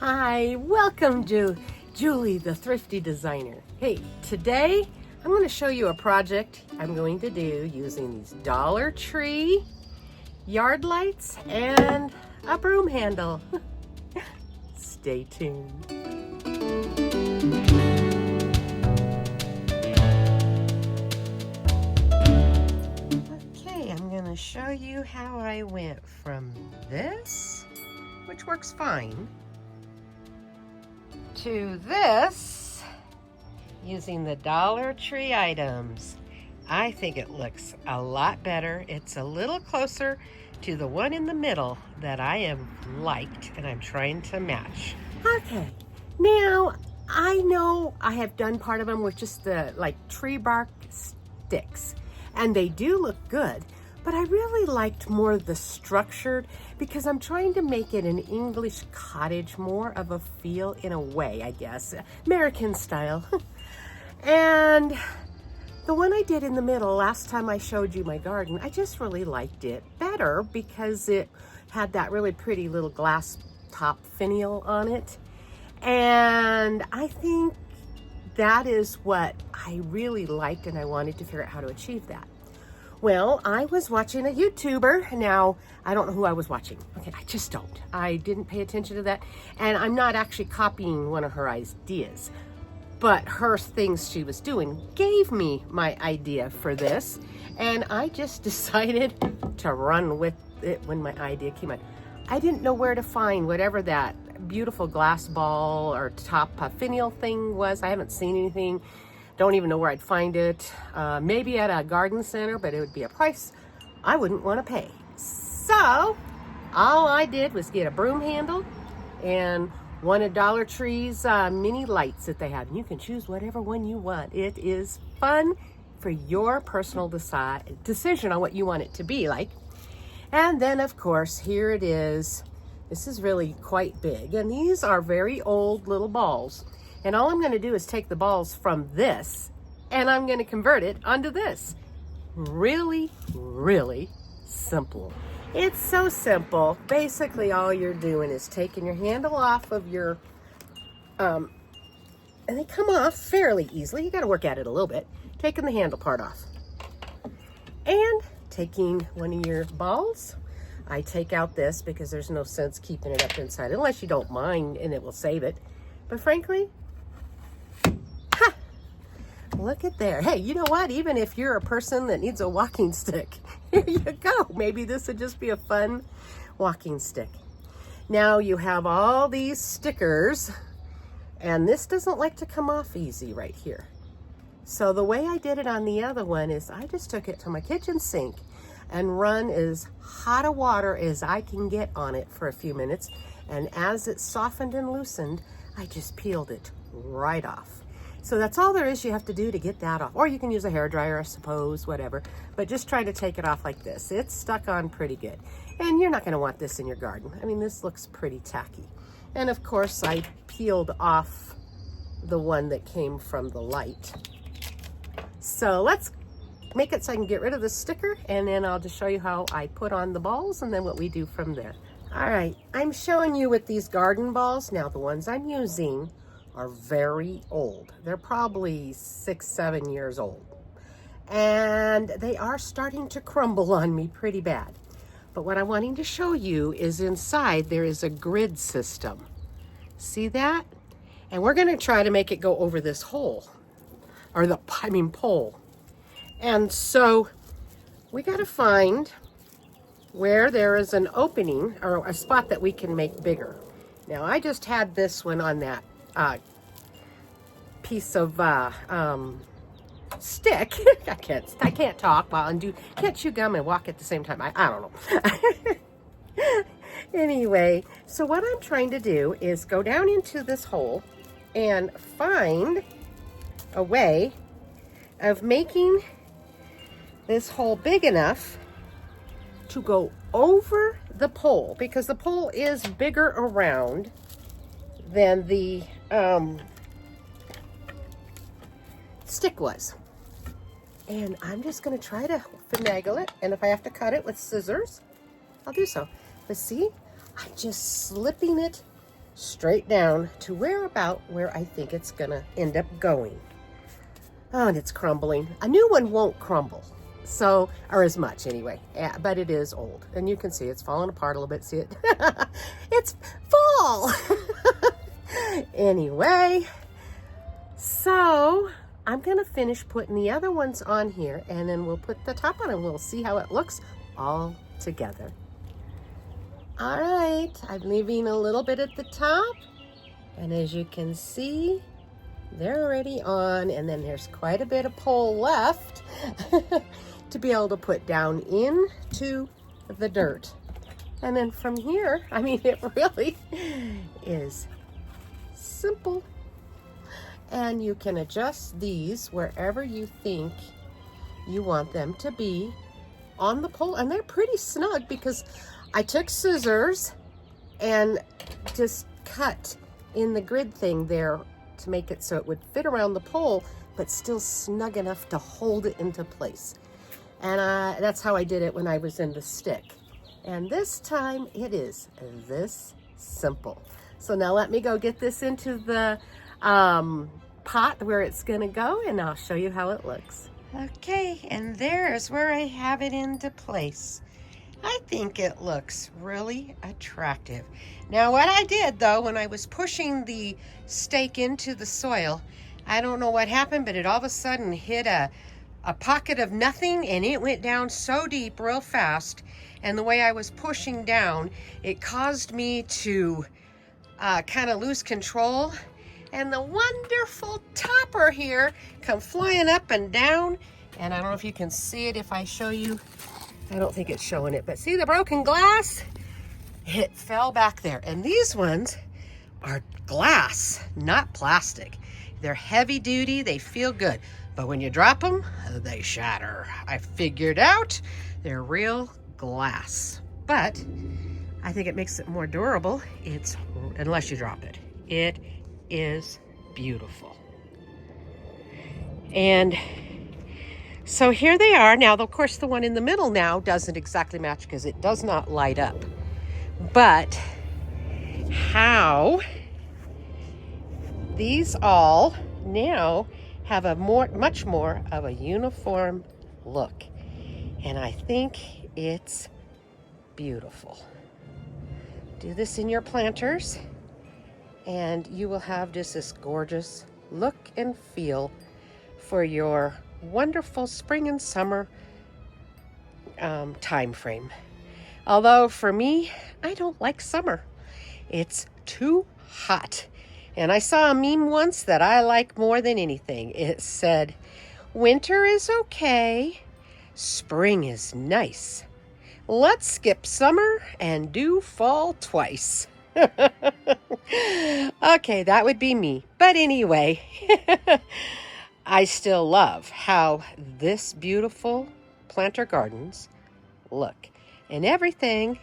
Hi, welcome to Julie the Thrifty Designer. Hey, today I'm going to show you a project I'm going to do using these Dollar Tree yard lights and a broom handle. Stay tuned. Okay, I'm going to show you how I went from this, which works fine, to this using the Dollar Tree items. I think it looks a lot better. It's a little closer to the one in the middle that I have liked and I'm trying to match. Okay, now I know I have done part of them with just the tree bark sticks, and they do look good, but I really liked more the structured because I'm trying to make it an English cottage, more of a feel in a way, I guess, American style. And the one I did in the middle, last time I showed you my garden, I just really liked it better because it had that really pretty little glass top finial on it. And I think that is what I really liked, and I wanted to figure out how to achieve that. Well, I was watching a YouTuber. Now, I don't know who I was watching. Okay, I just don't. I didn't pay attention to that. And I'm not actually copying one of her ideas. But her things she was doing gave me my idea for this. And I just decided to run with it when my idea came out. I didn't know where to find whatever that beautiful glass ball or top finial thing was. I haven't seen anything. Don't even know where I'd find it. Maybe at a garden center, but it would be a price I wouldn't want to pay. So all I did was get a broom handle and one of Dollar Tree's mini lights that they have. And you can choose whatever one you want. It is fun for your personal decision on what you want it to be like. And then, of course, here it is. This is really quite big. And these are very old little balls. And all I'm going to do is take the balls from this and I'm going to convert it onto this. Really, really simple. It's so simple. Basically, all you're doing is taking your handle off of your, and they come off fairly easily. You got to work at it a little bit. Taking the handle part off. And taking one of your balls. I take out this because there's no sense keeping it up inside unless you don't mind and it will save it. But frankly, look at there. Hey, you know what? Even if you're a person that needs a walking stick, here you go. Maybe this would just be a fun walking stick. Now you have all these stickers, and this doesn't like to come off easy right here. So the way I did it on the other one is I just took it to my kitchen sink and run as hot a water as I can get on it for a few minutes. And as it softened and loosened, I just peeled it right off. So that's all there is you have to do to get that off. Or you can use a hairdryer, I suppose, whatever. But just try to take it off like this. It's stuck on pretty good. And you're not going to want this in your garden. I mean, this looks pretty tacky. And of course, I peeled off the one that came from the light. So let's make it so I can get rid of the sticker. And then I'll just show you how I put on the balls and then what we do from there. All right, I'm showing you with these garden balls. Now, the ones I'm using are very old. They're probably 6-7 years old. And they are starting to crumble on me pretty bad. But what I'm wanting to show you is inside there is a grid system. See that? And we're gonna try to make it go over this hole, or pole. And so we gotta find where there is an opening or a spot that we can make bigger. Now I just had this one on that piece of stick. I can't talk while and can't chew gum and walk at the same time. I don't know. Anyway, so what I'm trying to do is go down into this hole and find a way of making this hole big enough to go over the pole, because the pole is bigger around than the stick was. And I'm just going to try to finagle it, and if I have to cut it with scissors, I'll do so. But see, I'm just slipping it straight down to where I think it's gonna end up going. Oh, and it's crumbling. A new one won't crumble, so, or as much anyway, yeah, but it is old. And you can see it's falling apart a little bit. See it? It's fall. Anyway, so I'm gonna finish putting the other ones on here, and then we'll put the top on and we'll see how it looks all together. All right, I'm leaving a little bit at the top, and as you can see, they're already on, and then there's quite a bit of pole left to be able to put down into the dirt. And then from here, I mean, it really is simple. And you can adjust these wherever you think you want them to be on the pole. And they're pretty snug because I took scissors and just cut in the grid thing there to make it so it would fit around the pole, but still snug enough to hold it into place. And that's how I did it when I was in the stick. And this time it is this simple. So now let me go get this into the pot where it's gonna go, and I'll show you how it looks. Okay, and there's where I have it into place. I think it looks really attractive. Now what I did though, when I was pushing the stake into the soil, I don't know what happened, but it all of a sudden hit a pocket of nothing, and it went down so deep real fast. And the way I was pushing down, it caused me to kind of lose control. And the wonderful topper here come flying up and down. And I don't know if you can see it if I show you. I don't think it's showing it, but see the broken glass? It fell back there. And these ones are glass, not plastic. They're heavy duty, they feel good. But when you drop them, they shatter. I figured out they're real glass. But I think it makes it more durable. Unless you drop it. It is beautiful. And so here they are. Now, of course, the one in the middle now doesn't exactly match because it does not light up. But how these all now have a much more of a uniform look. And I think it's beautiful. Do this in your planters, and you will have just this gorgeous look and feel for your wonderful spring and summer time frame. Although for me, I don't like summer. It's too hot. And I saw a meme once that I like more than anything. It said, winter is okay, spring is nice. Let's skip summer and do fall twice. Okay, that would be me. But anyway, I still love how this beautiful planter gardens look. And everything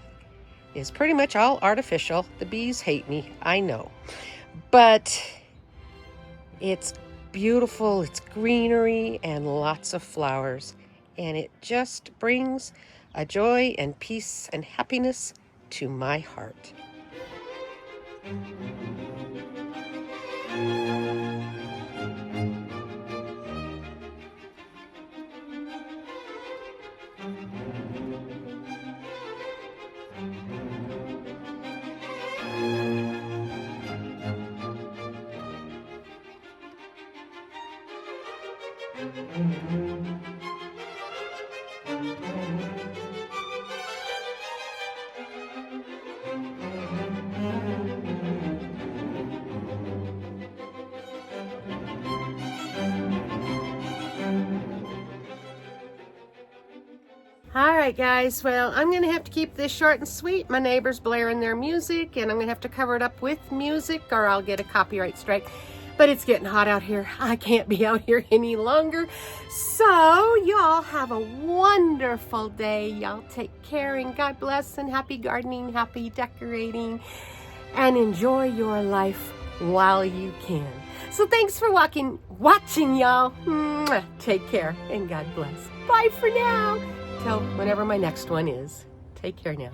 is pretty much all artificial. The bees hate me, I know. But it's beautiful, it's greenery and lots of flowers. And it just brings a joy and peace and happiness to my heart. All right, guys, well, I'm gonna have to keep this short and sweet. My neighbor's blaring their music, and I'm gonna have to cover it up with music or I'll get a copyright strike. But it's getting hot out here. I can't be out here any longer. So y'all have a wonderful day. Y'all take care, and God bless, and happy gardening, happy decorating, and enjoy your life while you can. So thanks for watching, y'all. Take care, and God bless. Bye for now. Till whenever my next one is. Take care now.